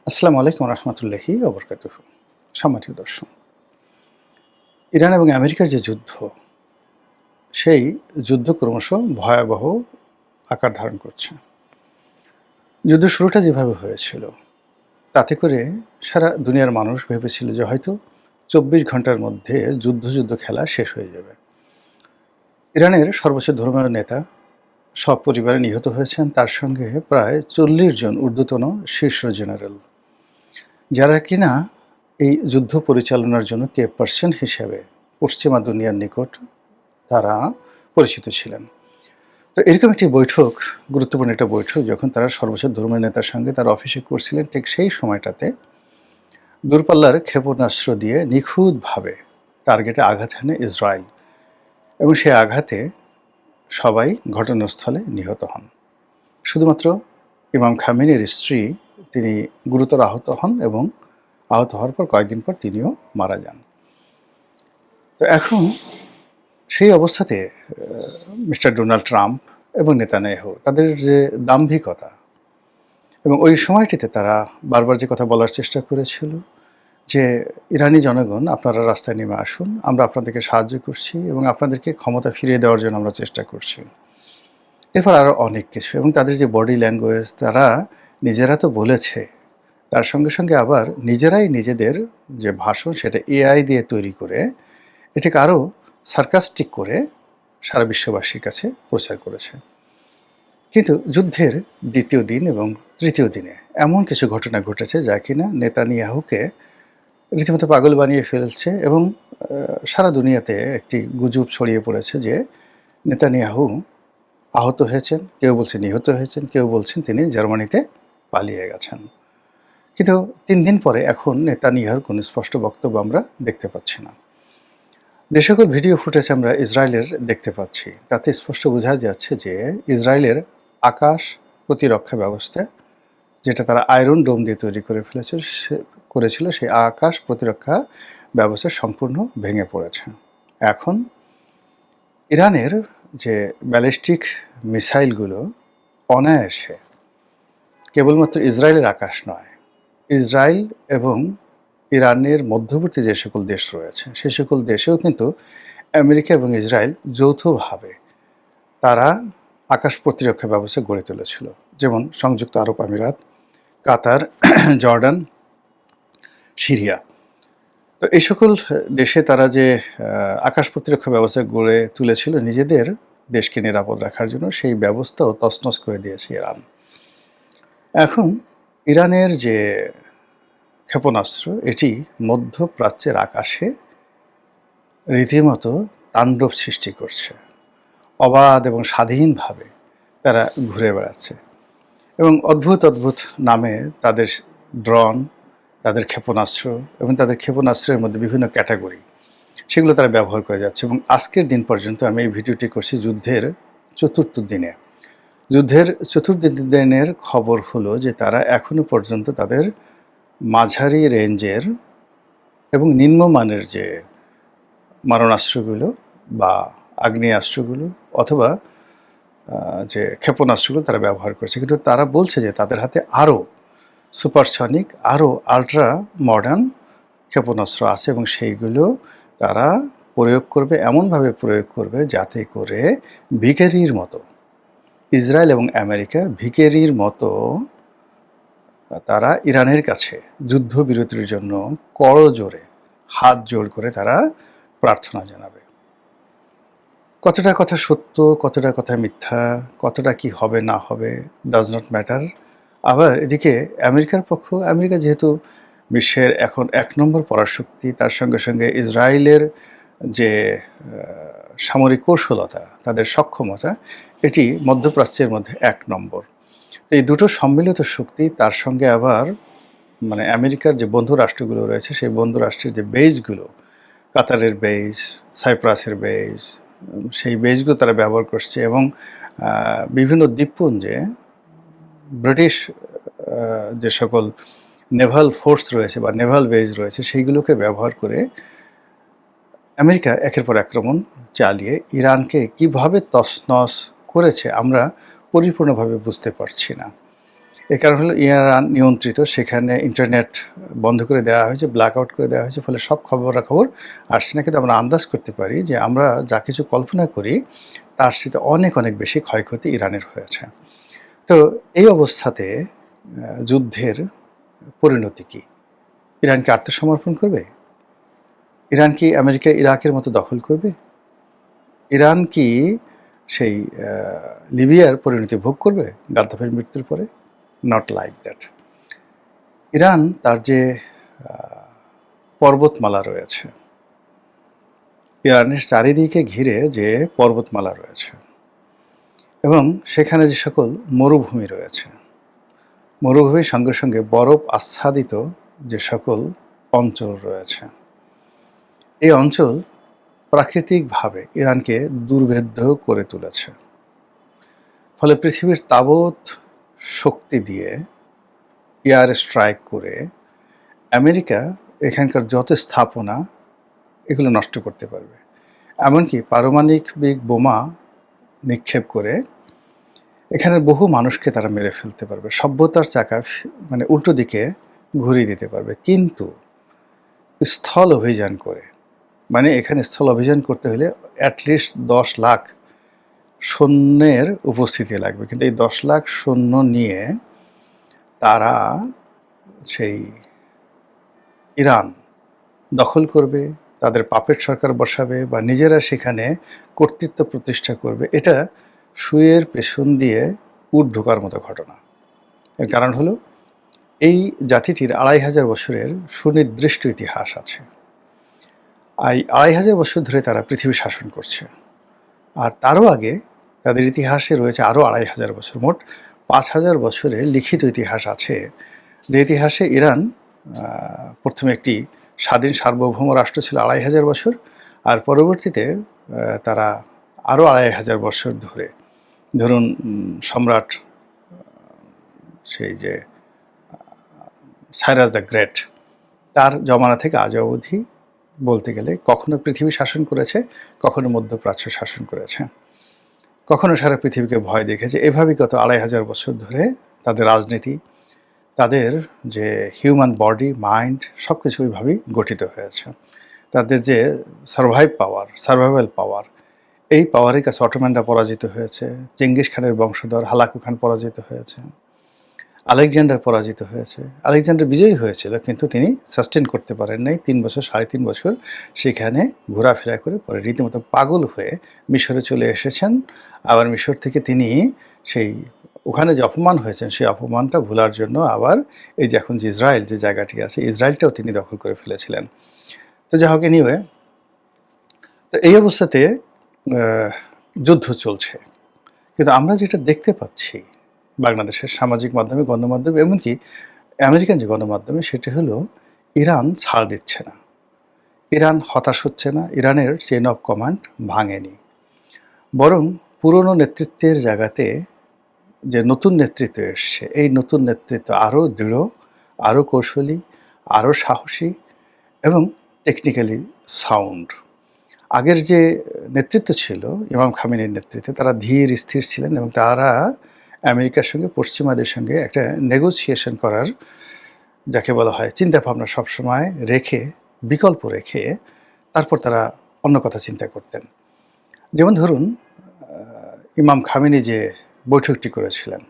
আসসালামু আলাইকুম রহমতুল্লাহি ওবরকাতুহু। সম্মানিত দর্শক, ইরান এবং আমেরিকার যে যুদ্ধ, সেই যুদ্ধ ক্রমশ ভয়াবহ আকার ধারণ করছে। যুদ্ধ শুরুটা যেভাবে হয়েছিল, তাতে করে সারা দুনিয়ার মানুষ ভেবেছিল যে হয়তো ২৪ ঘন্টার মধ্যে যুদ্ধ খেলা শেষ হয়ে যাবে। ইরানের সর্বোচ্চ ধর্মীয় নেতা সপরিবারে নিহত হয়েছেন, তার সঙ্গে প্রায় ৪০ জন ঊর্ধ্বতন শীর্ষ জেনারেল, যারা কিনা এই যুদ্ধ পরিচালনার জন্য কে পার্সন হিসেবে পশ্চিমা দুনিয়ার নিকট তারা পরিচিত ছিলেন। তো এরকম একটি বৈঠক, গুরুত্বপূর্ণ একটা বৈঠক যখন তারা সর্বোচ্চ ধর্মীয় নেতার সঙ্গে তার অফিসে করছিলেন, ঠিক সেই সময়টাতে দূরপাল্লার ক্ষেপণাস্ত্র দিয়ে নিখুঁতভাবে টার্গেটে আঘাত হানে ইসরায়েল, এবং সেই আঘাতে সবাই ঘটনাস্থলে নিহত হন। শুধুমাত্র ইমাম খামেনির স্ত্রী, তিনি গুরুতর আহত হন এবং আহত হওয়ার পর কয়েকদিন পর তিনিও মারা যান। তো এখন সেই অবস্থাতে মিস্টার ডোনাল্ড ট্রাম্প এবং নেতানিয়াহু, তাদের যে দাম্ভিকতা, এবং ওই সময়টিতে তারা বারবার যে কথা বলার চেষ্টা করেছিল যে ইরানি জনগণ, আপনারা রাস্তায় নেমে আসুন, আমরা আপনাদেরকে সাহায্য করছি এবং আপনাদেরকে ক্ষমতা ফিরিয়ে দেওয়ার জন্য আমরা চেষ্টা করছি। এরপর আরও অনেক কিছু, এবং তাদের যে বডি ল্যাঙ্গুয়েজ, তারা নিজেরা তো বলেছে, তার সঙ্গে সঙ্গে আবার নিজেরাই নিজেদের যে ভাষণ, সেটা এআই দিয়ে তৈরি করে এটাকে আরও সার্কাস্টিক করে সারা বিশ্ববাসীর কাছে প্রচার করেছে। কিন্তু যুদ্ধের দ্বিতীয় দিন এবং তৃতীয় দিনে এমন কিছু ঘটনা ঘটেছে যা কিনা নেতানিয়াহুকে রীতিমতো পাগল বানিয়ে ফেলছে, এবং সারা দুনিয়াতে একটি গুজব ছড়িয়ে পড়েছে যে নেতানিয়াহু আহত হয়েছেন, কেউ বলছেন নিহত হয়েছেন, কেউ বলছেন তিনি জার্মানিতে পালিয়ে গেছেন। কিন্তু ৩ দিন পরে এখন নেতানিয়াহুর কোনো স্পষ্ট বক্তব্য আমরা দেখতে পাচ্ছি না। যে সকল ভিডিও ফুটেজ আমরা ইসরায়েলের দেখতে পাচ্ছি, তাতে স্পষ্ট বোঝা যাচ্ছে যে ইসরায়েলের আকাশ প্রতিরক্ষা ব্যবস্থা, যেটা তারা আয়রন ডোম দিয়ে তৈরি করে করেছিল, সেই আকাশ প্রতিরক্ষা ব্যবস্থা সম্পূর্ণ ভেঙে পড়েছে। এখন ইরানের যে ব্যালিস্টিক মিসাইলগুলো অনায়াসে কেবলমাত্র ইসরায়েলের আকাশ নয়, ইসরায়েল এবং ইরানের মধ্যবর্তী যে সকল দেশ রয়েছে, সে সকল দেশেও কিন্তু আমেরিকা এবং ইসরায়েল যৌথভাবে তারা আকাশ প্রতিরক্ষা ব্যবস্থা গড়ে তুলেছিল। যেমন সংযুক্ত আরব আমিরাত, কাতার, জর্ডান, সিরিয়া। তো এই সকল দেশে তারা যে আকাশ প্রতিরক্ষা ব্যবস্থা গড়ে তুলেছিল নিজেদের দেশকে নিরাপদ রাখার জন্য, সেই ব্যবস্থাও তছনছ করে দিয়েছে ইরান। এখন ইরানের যে ক্ষেপণাস্ত্র, এটি মধ্যপ্রাচ্যের আকাশে রীতিমতো তাণ্ডব সৃষ্টি করছে। অবাধ এবং স্বাধীনভাবে তারা ঘুরে বেড়াচ্ছে, এবং অদ্ভুত অদ্ভুত নামে তাদের ড্রোন, তাদের ক্ষেপণাস্ত্র এবং তাদের ক্ষেপণাস্ত্রের মধ্যে বিভিন্ন ক্যাটাগরি, সেগুলো তারা ব্যবহার করে যাচ্ছে। এবং আজকের দিন পর্যন্ত, আমি এই ভিডিওটি করছি যুদ্ধের চতুর্থ দিনে, যুদ্ধের চতুর্থ দিনের খবর হলো যে তারা এখনো পর্যন্ত তাদের মাঝারি রেঞ্জের এবং নিম্নমানের যে মারণাস্ত্রগুলো বা আগ্নেয়াস্ত্রগুলো অথবা যে ক্ষেপণাস্ত্রগুলো তারা ব্যবহার করছে, কিন্তু তারা বলছে যে তাদের হাতে আরও সুপারসনিক, আরও আলট্রা মডার্ন ক্ষেপণাস্ত্র আছে, এবং সেইগুলো তারা প্রয়োগ করবে, এমনভাবে প্রয়োগ করবে যাতে করে ভিখারির মতো ইসরায়েল এবং আমেরিকা ভিখারির মতো তারা ইরানের কাছে যুদ্ধবিরতির জন্য করজোড়ে হাত জোড় করে তারা প্রার্থনা জানাবে। কতটা কথা সত্য, কতটা কথা মিথ্যা, কতটা কি হবে না হবে, ডাজ নট ম্যাটার। আবার এদিকে আমেরিকার পক্ষ, আমেরিকা যেহেতু বিশ্বের এখন ১ নম্বর পরাশক্তি, তার সঙ্গে সঙ্গে ইসরায়েলের যে সামরিক কৌশলতা, তাদের সক্ষমতা, এটি মধ্যপ্রাচ্যের মধ্যে ১ নম্বর। এই দুটো সম্মিলিত শক্তি, তার সঙ্গে আবার মানে আমেরিকার যে বন্ধু রাষ্ট্রগুলো রয়েছে, সেই বন্ধু রাষ্ট্রের যে বেসগুলো, কাতারের বেস, সাইপ্রাসের বেস, সেই বেসগুলো তারা ব্যবহার করছে, এবং বিভিন্ন দ্বীপপুঞ্জে ব্রিটিশ যে সকল নেভাল ফোর্স রয়েছে বা নেভাল বেস রয়েছে, সেইগুলোকে ব্যবহার করে আমেরিকা একের পর আক্রমণ চালিয়ে ইরানকে কিভাবে তছনছ করেছে আমরা পরিপূর্ণভাবে বুঝতে পারছি না। এর কারণ হলো ইরান নিয়ন্ত্রিত, সেখানে ইন্টারনেট বন্ধ করে দেওয়া হয়েছে, ব্ল্যাক আউট করে দেওয়া হয়েছে, ফলে সব খবরাখবর আসছে না। কিন্তু আমরা আন্দাজ করতে পারি যে আমরা যা কিছু কল্পনা করি তার সাথে অনেক অনেক বেশি ক্ষয়ক্ষতি ইরানের হয়েছে। তো এই অবস্থাতে যুদ্ধের পরিণতি কী? ইরান কি আত্মসমর্পণ করবে? ইরান কি আমেরিকা ইরাকের মতো দখল করবে? ইরান কি সেই লিবিয়ার পরিণতি ভোগ করবে গাদ্দাফির মৃত্যুর পরে? Not like that. ইরান তার যে পর্বতমালা রয়েছে, ইরানের চারিদিকে ঘিরে যে পর্বতমালা রয়েছে এবং সেখানে যে সকল মরুভূমি রয়েছে, মরুভূমির সঙ্গে সঙ্গে বরফ আচ্ছাদিত যে সকল অঞ্চল রয়েছে, এই অঞ্চল প্রাকৃতিকভাবে ইরানকে দুর্ভেদ্য করে তুলেছে। ফলে পৃথিবীর তাবৎ শক্তি দিয়ে এয়ার স্ট্রাইক করে আমেরিকা এখানকার যত স্থাপনা এগুলো নষ্ট করতে পারবে। এমনকি পারমাণবিক বোমা নিক্ষেপ করে এখানের বহু মানুষকে তারা মেরে ফেলতে পারবে, সভ্যতার চাকা মানে উল্টো দিকে ঘুরিয়ে দিতে পারবে। কিন্তু স্থল অভিযান করে, মানে এখানে স্থল অভিযান করতে হলে অ্যাটলিস্ট 10 লাখ সৈন্যের উপস্থিতি লাগবে। কিন্তু এই 10 লাখ সৈন্য নিয়ে তারা সেই ইরান দখল করবে, তাদের পাপেট সরকার বসাবে বা নিজেরা সেখানে কর্তৃত্ব প্রতিষ্ঠা করবে, এটা শুয়ের পেছন দিয়ে উট ঢোকার মতো ঘটনা। এর কারণ হলো এই জাতিটির 2500 বছরের সুনির্দিষ্ট ইতিহাস আছে। এই 2500 বছর ধরে তারা পৃথিবী শাসন করছে। আর তারও আগে তাদের ইতিহাসে রয়েছে আরও 2500 বছর, মোট 5000 বছরের লিখিত ইতিহাস আছে। যে ইতিহাসে ইরান প্রথমে একটি স্বাধীন সার্বভৌম রাষ্ট্র ছিল 2500 বছর, আর পরবর্তীতে তারা আরও 2500 বছর ধরে, ধরুন সম্রাট সেই যে সাইরাস দ্য গ্রেট, তার জমানা থেকে আজ অবধি বলতে গেলে কখনো পৃথিবী শাসন করেছে, কখনো মধ্যপ্রাচ্য শাসন করেছে, কখনো সারা পৃথিবীকে ভয় দেখেছে। এভাবেই গত 2500 বছর ধরে তাদের রাজনীতি, তাদের যে হিউম্যান বডি, মাইন্ড সব কিছু ওইভাবেই গঠিত হয়েছে। তাদের যে সার্ভাইভাল পাওয়ার, এই পাওয়ারের কাছে অটোম্যানরা পরাজিত হয়েছে, চেঙ্গিস খানের বংশধর হালাকু খান পরাজিত হয়েছে, আলেকজান্ডার পরাজিত হয়েছে। আলেকজান্ডার বিজয়ী হয়েছিল, কিন্তু তিনি সাস্টেন করতে পারেন নাই। 3 বছর 3.5 বছর সেখানে ঘোরাফেরা করে পরে রীতিমতো পাগল হয়ে মিশরে চলে এসেছেন। আবার মিশর থেকে তিনি সেই ওখানে যে অপমান হয়েছেন সেই অপমানটা ভোলার জন্য আবার এই যে এখন যে ইসরায়েল যে জায়গাটি আছে, ইসরায়েলটাও তিনি দখল করে ফেলেছিলেন। তো যা হোক, এনিওয়ে, তো এই অবস্থাতে যুদ্ধ চলছে। কিন্তু আমরা যেটা দেখতে পাচ্ছি বাংলাদেশের সামাজিক মাধ্যমে, গণমাধ্যমে, এমনকি আমেরিকান যে গণমাধ্যমে, সেটা হলো ইরান ছাড় দিচ্ছে না, ইরান হতাশ হচ্ছে না, ইরানের চেইন অফ কমান্ড ভাঙেনি, বরং পুরনো নেতৃত্বের জায়গাতে যে নতুন নেতৃত্ব এসছে, এই নতুন নেতৃত্ব আরও দৃঢ়, আরও কৌশলী, আরও সাহসী এবং টেকনিক্যালি সাউন্ড। আগের যে নেতৃত্ব ছিল ইমাম খামেনির নেতৃত্বে, তারা ধীর স্থির ছিলেন এবং তারা আমেরিকার সঙ্গে, পশ্চিমাদের সঙ্গে একটা নেগোসিয়েশন করার, যাকে বলা হয় চিন্তাভাবনা, সবসময় রেখে, বিকল্প রেখে তারপর তারা অন্য কথা চিন্তা করতেন। যেমন ধরুন ইমাম খামেনি যে বৈঠকটি করেছিলেন,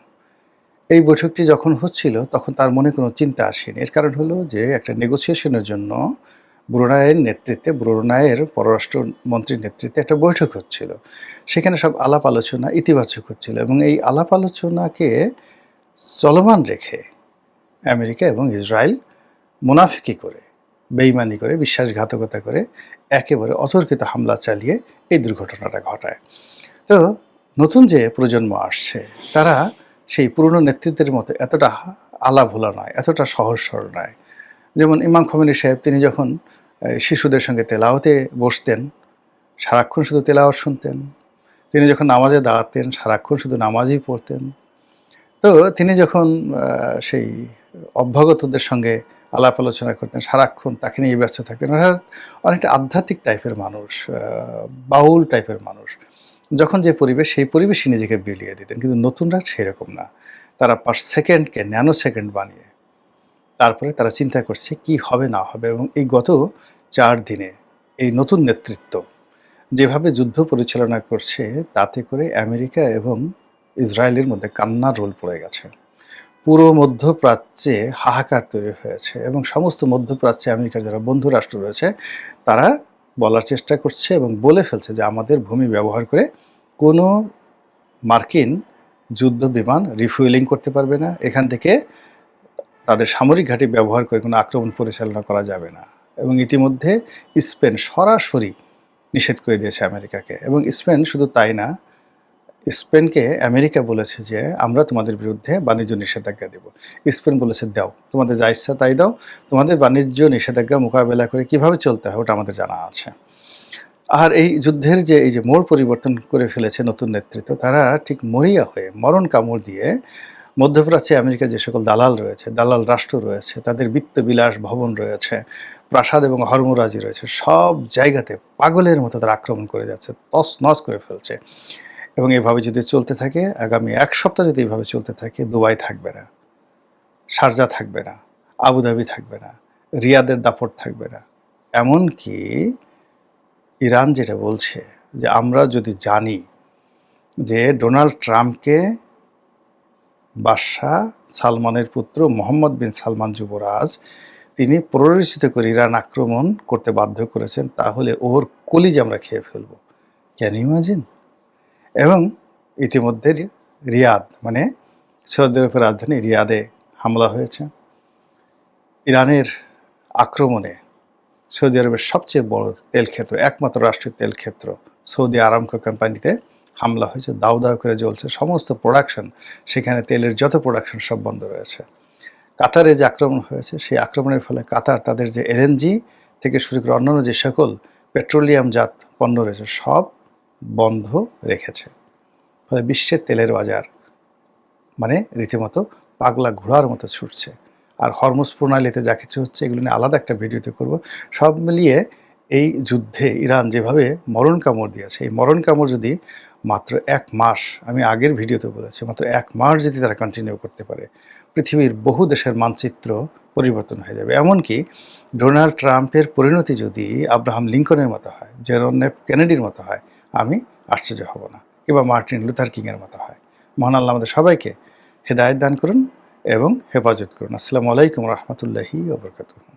এই বৈঠকটি যখন হচ্ছিল তখন তার মনে কোনো চিন্তা আসেনি। এর কারণ হলো যে একটা নেগোসিয়েশনের জন্য ব্রুনাইয়ের নেতৃত্বে, ব্রুনাইয়ের পররাষ্ট্রমন্ত্রীর নেতৃত্বে একটা বৈঠক হচ্ছিল। সেখানে সব আলাপ আলোচনা ইতিবাচক হচ্ছিল এবং এই আলাপ আলোচনাকে চলমান রেখে আমেরিকা এবং ইসরায়েল মুনাফিকি করে, বেইমানি করে, বিশ্বাসঘাতকতা করে একেবারে অতর্কিত হামলা চালিয়ে এই দুর্ঘটনাটা ঘটায়। তো নতুন যে প্রজন্ম আসছে, তারা সেই পুরনো নেতৃত্বের মতো এতটা আলাভোলা নয়, এতটা সহজ সরল নয়। যেমন ইমাম খোমেনি সাহেব, তিনি যখন শিশুদের সঙ্গে তেলাওয়াতে বসতেন, সারাক্ষণ শুধু তেলাওয়াত শুনতেন। তিনি যখন নামাজে দাঁড়াতেন, সারাক্ষণ শুধু নামাজই পড়তেন। তো তিনি যখন সেই অভ্যাগতদের সঙ্গে আলাপ আলোচনা করতেন, সারাক্ষণ তাকে নিয়ে ব্যস্ত থাকতেন। অর্থাৎ অনেকটা আধ্যাত্মিক টাইপের মানুষ, বাউল টাইপের মানুষ। যখন যে পরিবেশ, সেই পরিবেশে নিজেকে বিলিয়ে দিতেন। কিন্তু নতুনরা সেরকম না, তারা পার সেকেন্ডকে ন্যানো সেকেন্ড বানিয়ে তারপরে তারা চিন্তা করছে কি হবে না হবে। এবং এই গত 4 দিনে এই নতুন নেতৃত্ব যেভাবে যুদ্ধ পরিচালনা করছে, তাতে করে আমেরিকা এবং ইসরায়েলের মধ্যে কান্নার রোল পড়ে গেছে। পুরো মধ্যপ্রাচ্যে হাহাকার তৈরি হয়েছে এবং সমস্ত মধ্যপ্রাচ্যে আমেরিকার যারা বন্ধু রাষ্ট্র রয়েছে তারা বলার চেষ্টা করছে এবং বলে ফেলছে যে আমাদের ভূমি ব্যবহার করে কোনো মার্কিন যুদ্ধ বিমান রিফুয়েলিং করতে পারবে না, এখান থেকে তাদের সামরিক ঘাঁটি ব্যবহার করে কোনো আক্রমণ পরিচালনা করা যাবে না। এবং ইতিমধ্যে স্পেন সরাসরি নিষেধ করে দিয়েছে আমেরিকাকে। এবং স্পেন শুধু তাই না, স্পেনকে আমেরিকা বলেছে যে আমরা তোমাদের বিরুদ্ধে বাণিজ্য নিষেধাজ্ঞা দেব। স্পেন বলেছে দাও, তোমাদের যা ইচ্ছা তাই দাও, তোমাদের বাণিজ্য নিষেধাজ্ঞা মোকাবেলা করে কিভাবে চলতে হয় ওটা আমাদের জানা আছে। আর এই যুদ্ধের যে এই যে মোড় পরিবর্তন করে ফেলেছে নতুন নেতৃত্ব, তারা ঠিক মরিয়া হয়ে মরণ কামড় দিয়ে মধ্যপ্রাচ্যে আমেরিকার যে সকল দালাল রয়েছে, দালাল রাষ্ট্র রয়েছে, তাদের বিত্তবিলাস ভবন রয়েছে, প্রাসাদ এবং হর্মরাজি রয়েছে, সব জায়গাতে পাগলের মতো তারা আক্রমণ করে যাচ্ছে, তছনছ করে ফেলছে। এবং এভাবে যদি চলতে থাকে, আগামী 1 সপ্তাহ যদি এভাবে চলতে থাকে, দুবাই থাকবে না, শারজা থাকবে না, আবুধাবি থাকবে না, রিয়াদের দাপট থাকবে না। এমনকি ইরান যেটা বলছে যে আমরা যদি জানি যে ডোনাল্ড ট্রাম্পকে বাদশাহ সালমানের পুত্র মোহাম্মদ বিন সালমান যুবরাজ তিনি প্ররোচিত করে ইরান আক্রমণ করতে বাধ্য করেছেন, তাহলে ওর কলিজা আমরা খেয়ে ফেলব। Can you imagine? এবং ইতিমধ্যে রিয়াদ মানে সৌদি আরবের রাজধানী রিয়াদে হামলা হয়েছে। ইরানের আক্রমণে সৌদি আরবের সবচেয়ে বড় তেল ক্ষেত্র, একমাত্র রাষ্ট্রীয় তেল ক্ষেত্র সৌদি আরামকো কোম্পানিতে হামলা হয়েছে, দাউ দাউ করে জ্বলছে সমস্ত প্রোডাকশন, সেখানে তেলের যত প্রোডাকশন সব বন্ধ রয়েছে। কাতারে যে আক্রমণ হয়েছে, সেই আক্রমণের ফলে কাতার তাদের যে এলএনজি থেকে শুরু করে অন্যান্য যে সকল পেট্রোলিয়ামজাত পণ্য রয়েছে সব বন্ধ রেখেছে। ফলে বিশ্বের তেলের বাজার মানে রীতিমতো পাগলা ঘোড়ার মতো ছুটছে। আর হরমুজ প্রণালীতে যা কিছু হচ্ছে এগুলো নিয়ে আলাদা একটা ভিডিওতে করব। সব মিলিয়ে এই যুদ্ধে ইরান যেভাবে মরণ কামড় দিয়েছে, এই মরণ কামড় যদি মাত্র 1 মাস, আমি আগের ভিডিওতে বলেছি, মাত্র 1 মাস যদি তারা কন্টিনিউ করতে পারে, পৃথিবীর বহু দেশের মানচিত্র পরিবর্তন হয়ে যাবে। এমনকি ডোনাল্ড ট্রাম্পের পরিণতি যদি আব্রাহাম লিঙ্কনের মতো হয়, জেরন এফ কেনেডির মতো হয়, আমি আশ্চর্য হব না, কিংবা মার্টিন লুথার কিংয়ের মতো হয়। মহান আল্লাহ আমাদের সবাইকে হেদায়েত দান করুন এবং হেফাজত করুন। আসসালামু আলাইকুম রহমতুল্লাহি ওয়া বারাকাতুহু।